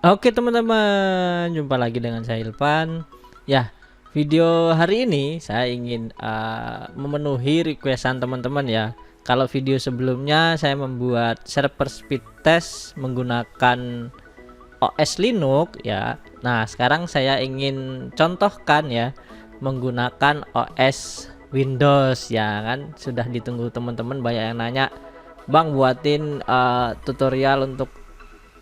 Oke teman-teman, jumpa lagi dengan saya Ilvan. Ya, video hari ini saya ingin memenuhi requestan teman-teman ya. Kalau video sebelumnya saya membuat server speed test menggunakan OS Linux ya. Nah, sekarang saya ingin contohkan ya menggunakan OS Windows ya kan. Sudah ditunggu teman-teman, banyak yang nanya, "Bang, buatin tutorial untuk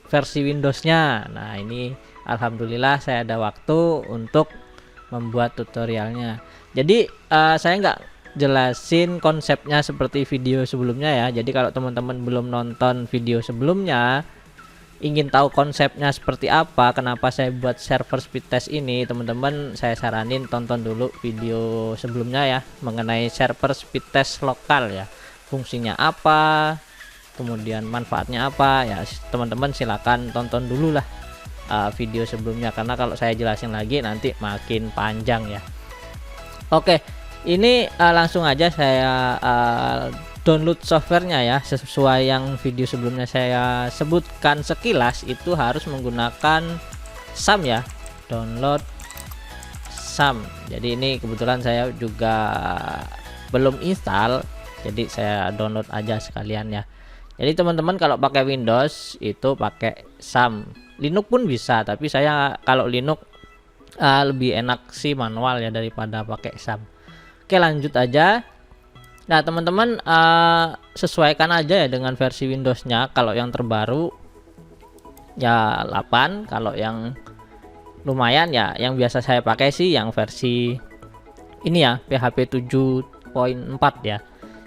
versi Windowsnya." Nah, ini alhamdulillah saya ada waktu untuk membuat tutorialnya. Jadi saya nggak jelasin konsepnya seperti video sebelumnya ya. Jadi kalau teman-teman belum nonton video sebelumnya, ingin tahu konsepnya seperti apa, kenapa saya buat server speed test ini, teman-teman saya saranin tonton dulu video sebelumnya ya, mengenai server speed test lokal ya, fungsinya apa, kemudian manfaatnya apa ya. Teman-teman silakan tonton dulu lah video sebelumnya, karena kalau saya jelasin lagi nanti makin panjang ya. Oke, ini langsung aja saya download softwarenya ya, sesuai yang video sebelumnya saya sebutkan sekilas, itu harus menggunakan SAM ya, download SAM. Jadi ini kebetulan saya juga belum install, jadi saya download aja sekalian ya. Jadi teman-teman kalau pakai Windows itu pakai SAM, Linux pun bisa, tapi saya kalau Linux lebih enak sih manual ya daripada pakai SAM. Oke, lanjut aja. Nah teman-teman sesuaikan aja ya dengan versi Windowsnya. Kalau yang terbaru ya 8, kalau yang lumayan ya yang biasa saya pakai sih yang versi ini ya, PHP 7.4 ya.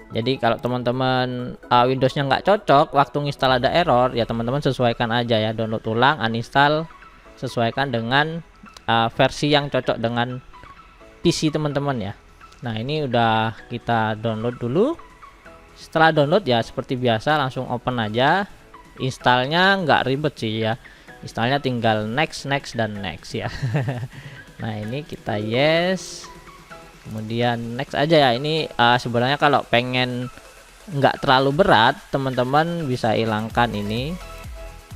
Jadi kalau teman-teman Windowsnya nggak cocok, waktu install ada error ya, teman-teman sesuaikan aja ya, download ulang, uninstall, sesuaikan dengan versi yang cocok dengan PC teman-teman ya. Nah ini udah kita download dulu. Setelah download ya seperti biasa langsung open aja. Installnya nggak ribet sih ya, installnya tinggal next dan next ya. Nah ini kita yes, kemudian next aja ya. Ini sebenarnya kalau pengen nggak terlalu berat, teman-teman bisa hilangkan ini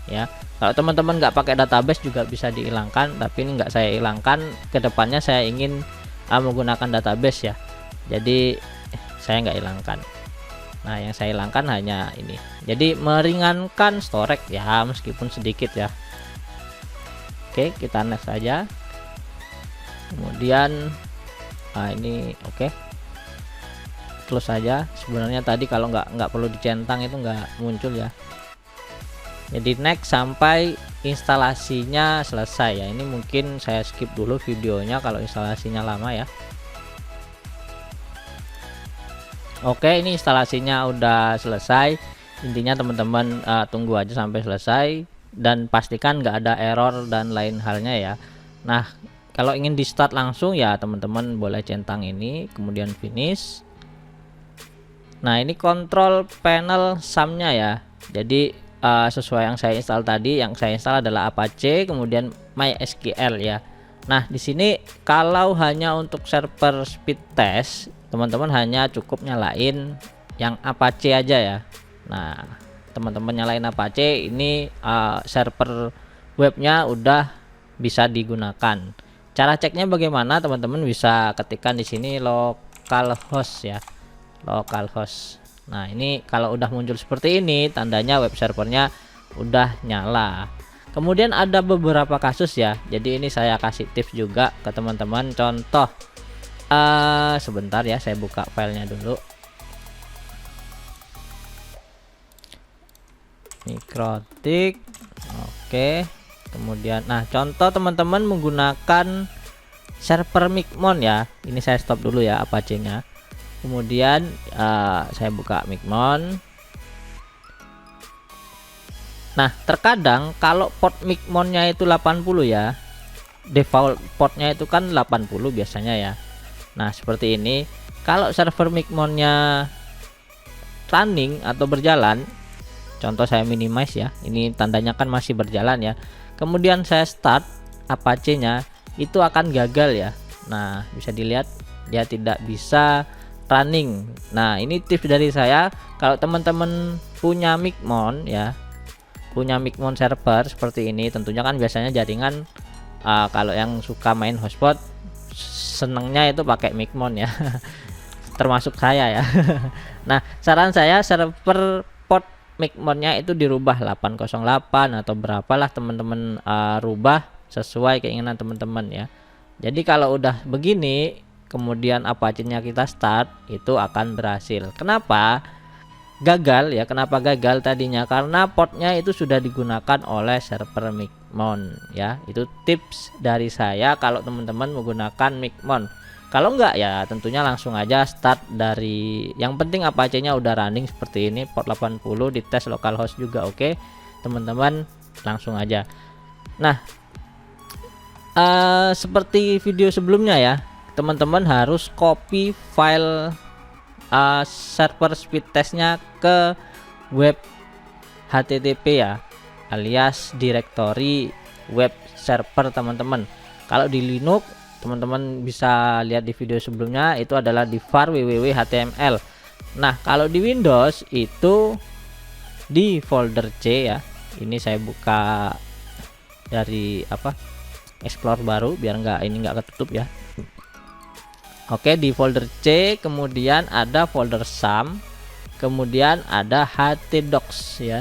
ya. Kalau teman-teman nggak pakai database juga bisa dihilangkan, tapi ini nggak saya hilangkan. Kedepannya saya ingin menggunakan database ya, jadi saya nggak hilangkan. Nah yang saya hilangkan hanya ini, jadi meringankan storage ya, meskipun sedikit ya. Oke, kita next aja. Kemudian ini oke, close saja. Sebenarnya tadi kalau nggak perlu dicentang itu nggak muncul ya. Jadi next sampai instalasinya selesai ya. Ini mungkin saya skip dulu videonya kalau instalasinya lama ya. Oke, ini instalasinya udah selesai. Intinya teman-teman tunggu aja sampai selesai dan pastikan nggak ada error dan lain halnya ya. Nah kalau ingin di start langsung ya, teman-teman boleh centang ini, kemudian finish. Nah ini kontrol panel SAM-nya ya. Jadi sesuai yang saya install tadi, yang saya install adalah Apache, kemudian MySQL ya. Nah di sini kalau hanya untuk server speed test, teman-teman hanya cukup nyalain yang Apache aja ya. Nah teman-teman nyalain Apache, ini server webnya udah bisa digunakan. Cara ceknya bagaimana, teman-teman bisa ketikkan di sini localhost ya, localhost. Nah ini kalau udah muncul seperti ini, tandanya web servernya udah nyala. Kemudian ada beberapa kasus ya, jadi ini saya kasih tips juga ke teman-teman. Contoh sebentar ya, saya buka filenya dulu. Mikrotik, oke. Kemudian nah contoh teman-teman menggunakan server Micmon ya, ini saya stop dulu ya Apache-nya. Kemudian saya buka Micmon. Nah terkadang kalau port Micmonnya itu 80 ya, default portnya itu kan 80 biasanya ya. Nah seperti ini, kalau server Micmonnya running atau berjalan, contoh saya minimize ya, ini tandanya kan masih berjalan ya, kemudian saya start Apache-nya, itu akan gagal ya. Nah bisa dilihat dia tidak bisa running. Nah ini tips dari saya, kalau teman-teman punya Micmon ya, punya Micmon server seperti ini, tentunya kan biasanya jaringan kalau yang suka main hotspot senengnya itu pakai Micmon ya. Termasuk saya ya. Nah, saran saya server port Micmonnya itu dirubah 808 atau berapalah teman-teman, rubah sesuai keinginan teman-teman ya. Jadi kalau udah begini kemudian Apache-nya kita start, itu akan berhasil. Kenapa gagal ya? Kenapa gagal tadinya? Karena portnya itu sudah digunakan oleh server Micmon ya. Itu tips dari saya kalau teman-teman menggunakan Micmon. Kalau enggak ya tentunya langsung aja start dari, yang penting Apache-nya udah running seperti ini, port 80, dites localhost juga oke. Teman-teman langsung aja. Nah, seperti video sebelumnya ya, teman-teman harus copy file server speed testnya ke web HTTP ya, alias directory web server teman-teman. Kalau di Linux teman-teman bisa lihat di video sebelumnya, itu adalah di var www.html. Nah, kalau di Windows itu di folder C ya. Ini saya buka dari Explore baru biar nggak ketutup ya. Oke, di folder C kemudian ada folder sum, kemudian ada htdocs ya.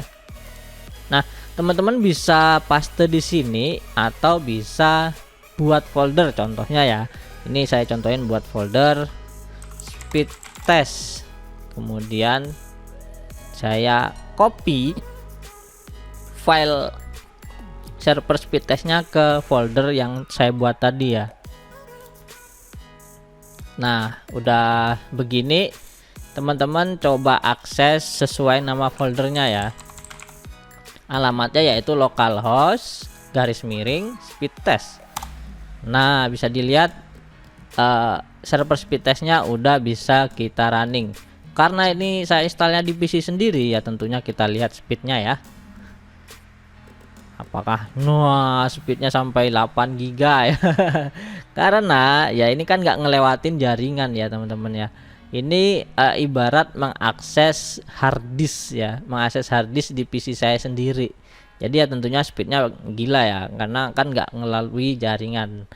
Nah, teman-teman bisa paste di sini atau bisa buat folder, contohnya ya. Ini saya contohin buat folder speed test. Kemudian saya copy file server speed testnya ke folder yang saya buat tadi ya. Nah, udah begini teman-teman coba akses sesuai nama foldernya ya. Alamatnya yaitu localhost /speed test. Nah, bisa dilihat server speed testnya udah bisa kita running. Karena ini saya installnya di PC sendiri ya, tentunya kita lihat speednya ya. Apakah speednya sampai 8 GB ya. Karena ya ini kan nggak ngelewatin jaringan ya teman-teman ya. Ini ibarat mengakses harddisk ya, mengakses harddisk di PC saya sendiri. Jadi ya tentunya speednya gila ya, karena kan nggak melalui jaringan.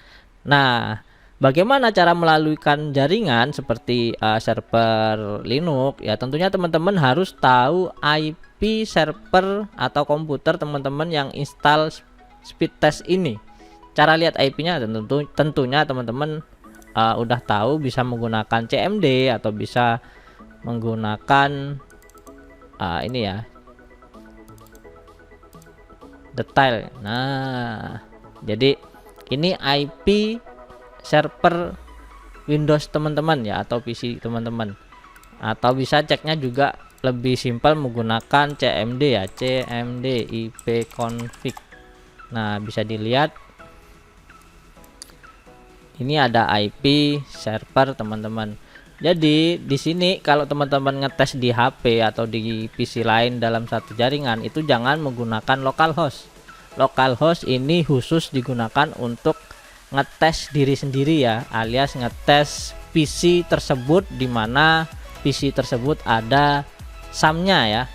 Nah, bagaimana cara melaluikan jaringan seperti server Linux ya? Tentunya teman-teman harus tahu IP server atau komputer teman-teman yang install speed test ini. Cara lihat IP-nya tentunya teman-teman udah tahu, bisa menggunakan CMD atau bisa menggunakan ini ya, detail. Nah, jadi ini IP server Windows teman-teman ya, atau PC teman-teman. Atau bisa ceknya juga lebih simpel menggunakan CMD ya, CMD ipconfig. Nah, bisa dilihat ini ada IP server teman-teman. Jadi di sini kalau teman-teman ngetes di HP atau di PC lain dalam satu jaringan, itu jangan menggunakan localhost. Localhost ini khusus digunakan untuk ngetes diri sendiri ya, alias ngetes PC tersebut, dimana PC tersebut ada SAM-nya ya.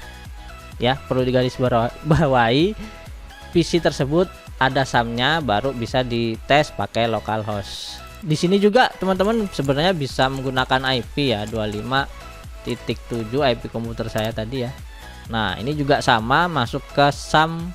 Ya, perlu digarisbawahi, PC tersebut ada SAM-nya baru bisa dites pakai localhost. Di sini juga teman-teman sebenarnya bisa menggunakan IP ya, 25.7 IP komputer saya tadi ya. Nah, ini juga sama, masuk ke SAM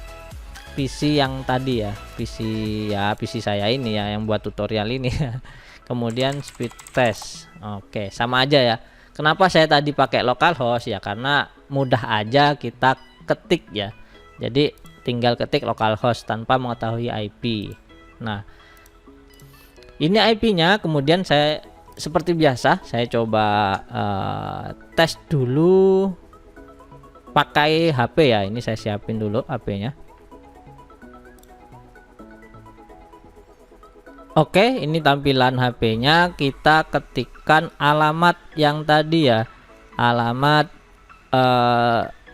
PC yang tadi ya, PC saya ini ya yang buat tutorial ini ya. Kemudian speed test. Oke, sama aja ya. Kenapa saya tadi pakai localhost ya, karena mudah aja kita ketik ya. Jadi tinggal ketik localhost tanpa mengetahui IP. Nah, ini IP-nya. Kemudian saya seperti biasa saya coba tes dulu pakai HP ya. Ini saya siapin dulu HP-nya. Oke, ini tampilan HP-nya. Kita ketikkan alamat yang tadi ya, alamat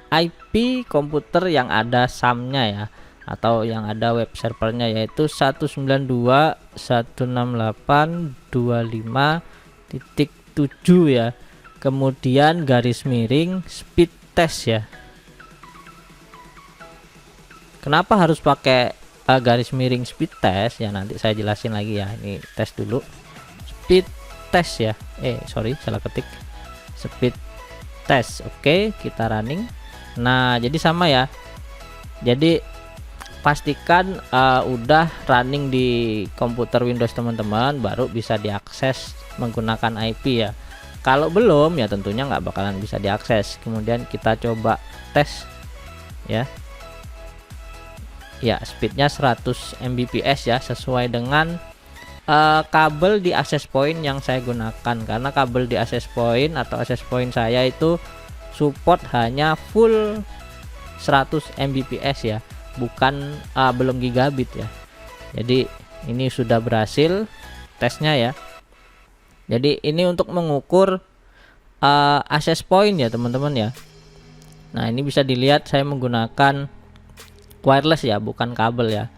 IP komputer yang ada SAM-nya ya, atau yang ada web servernya, yaitu 192.168.25.7 ya. Kemudian garis miring speed test ya. Kenapa harus pakai garis miring speed test ya, nanti saya jelasin lagi ya. Ini tes dulu speed test ya, sorry salah ketik, speed test. Oke, kita running. Nah jadi sama ya, jadi pastikan udah running di komputer Windows teman-teman, baru bisa diakses menggunakan IP ya. Kalau belum ya tentunya nggak bakalan bisa diakses. Kemudian kita coba tes ya, ya speednya 100 Mbps ya, sesuai dengan kabel di access point yang saya gunakan, karena kabel di access point atau access point saya itu support hanya full 100 Mbps ya, bukan belum gigabit ya. Jadi ini sudah berhasil tesnya ya. Jadi ini untuk mengukur access point ya teman-teman ya. Nah ini bisa dilihat saya menggunakan wireless ya, bukan kabel ya.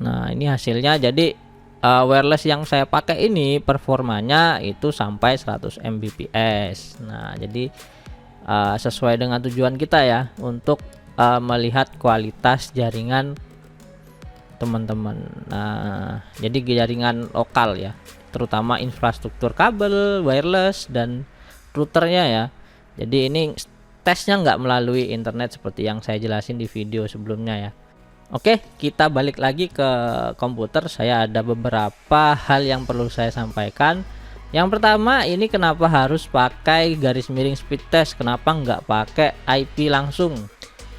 Nah ini hasilnya. Jadi wireless yang saya pakai ini performanya itu sampai 100 Mbps. Nah jadi sesuai dengan tujuan kita ya, untuk melihat kualitas jaringan teman-teman. Nah jadi jaringan lokal ya, terutama infrastruktur kabel, wireless, dan routernya ya. Jadi ini tesnya nggak melalui internet seperti yang saya jelasin di video sebelumnya ya. Oke, kita balik lagi ke komputer. Saya ada beberapa hal yang perlu saya sampaikan. Yang pertama, ini kenapa harus pakai garis miring speed test, kenapa nggak pakai IP langsung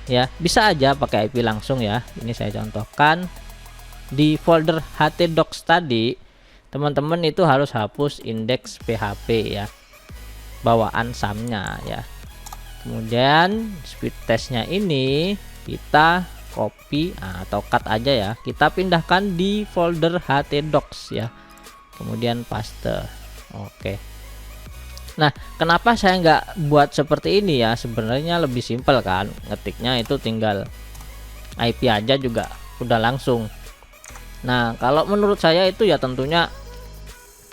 ya. Bisa aja pakai IP langsung ya. Ini saya contohkan di folder htdocs tadi, teman-teman itu harus hapus indeks php ya, bawaan sumnya ya. Kemudian speed testnya ini kita copy atau cut aja ya, kita pindahkan di folder htdocs ya, kemudian paste. Oke, nah kenapa saya nggak buat seperti ini ya, sebenarnya lebih simpel kan, ngetiknya itu tinggal IP aja juga udah langsung. Nah kalau menurut saya itu ya tentunya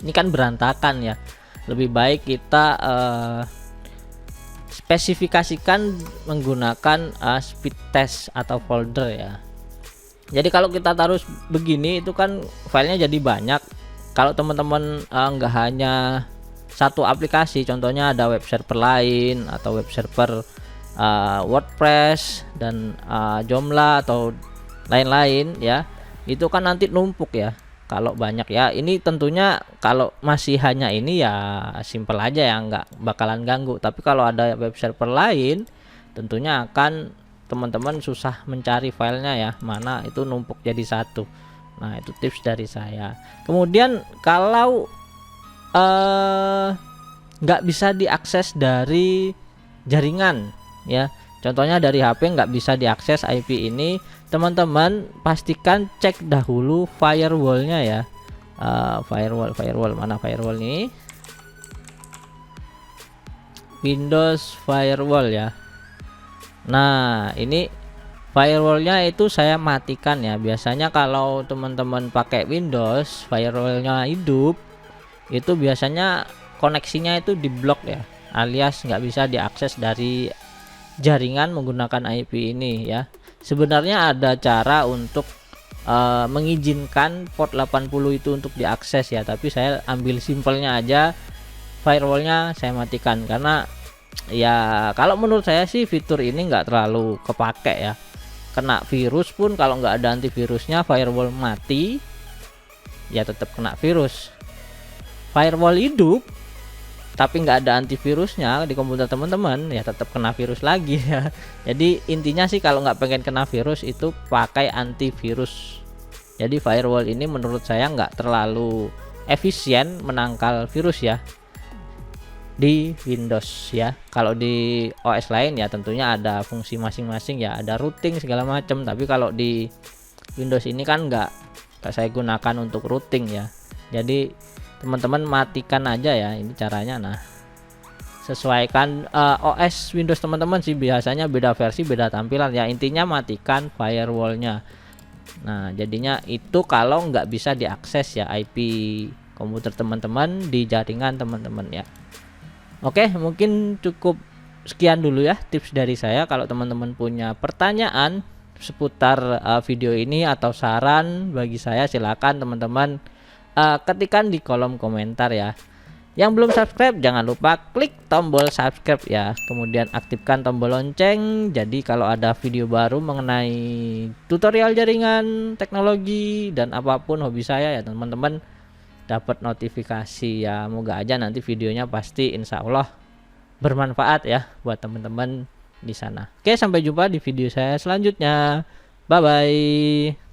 ini kan berantakan ya, lebih baik kita spesifikasikan menggunakan speed test atau folder ya. Jadi kalau kita taruh begini itu kan filenya jadi banyak. Kalau teman-teman nggak hanya satu aplikasi, contohnya ada web server lain atau web server WordPress dan Joomla atau lain-lain ya, itu kan nanti numpuk ya kalau banyak ya. Ini tentunya kalau masih hanya ini ya simple aja ya, nggak bakalan ganggu. Tapi kalau ada web server lain tentunya akan teman-teman susah mencari filenya ya, mana itu numpuk jadi satu. Nah itu tips dari saya. Kemudian kalau nggak bisa diakses dari jaringan ya, contohnya dari HP nggak bisa diakses IP ini, teman-teman pastikan cek dahulu firewallnya ya. Firewall mana firewall nih, Windows firewall ya. Nah ini firewallnya itu saya matikan ya. Biasanya kalau teman-teman pakai Windows firewallnya hidup, itu biasanya koneksinya itu diblok ya, alias nggak bisa diakses dari jaringan menggunakan IP ini ya. Sebenarnya ada cara untuk mengizinkan port 80 itu untuk diakses ya, tapi saya ambil simpelnya aja, firewallnya saya matikan, karena ya kalau menurut saya sih fitur ini nggak terlalu kepake ya. Kena virus pun kalau nggak ada antivirusnya, firewall mati ya tetap kena virus. Firewall hidup tapi nggak ada antivirusnya di komputer teman-teman ya tetap kena virus lagi ya. Jadi intinya sih kalau nggak pengen kena virus itu pakai antivirus. Jadi firewall ini menurut saya nggak terlalu efisien menangkal virus ya di Windows ya. Kalau di OS lain ya tentunya ada fungsi masing-masing ya, ada routing segala macam. Tapi kalau di Windows ini kan nggak saya gunakan untuk routing ya. Jadi teman-teman matikan aja ya, ini caranya. Nah sesuaikan OS Windows teman-teman sih, biasanya beda versi beda tampilan ya. Intinya matikan firewallnya. Nah jadinya itu kalau nggak bisa diakses ya IP komputer teman-teman di jaringan teman-teman ya. Oke, mungkin cukup sekian dulu ya tips dari saya. Kalau teman-teman punya pertanyaan seputar video ini atau saran bagi saya, silakan teman-teman ketikkan di kolom komentar ya. Yang belum subscribe jangan lupa klik tombol subscribe ya, kemudian aktifkan tombol lonceng, jadi kalau ada video baru mengenai tutorial jaringan, teknologi, dan apapun hobi saya ya teman-teman dapat notifikasi ya. Moga aja nanti videonya pasti insya Allah bermanfaat ya buat teman-teman di sana. Oke, sampai jumpa di video saya selanjutnya. Bye bye.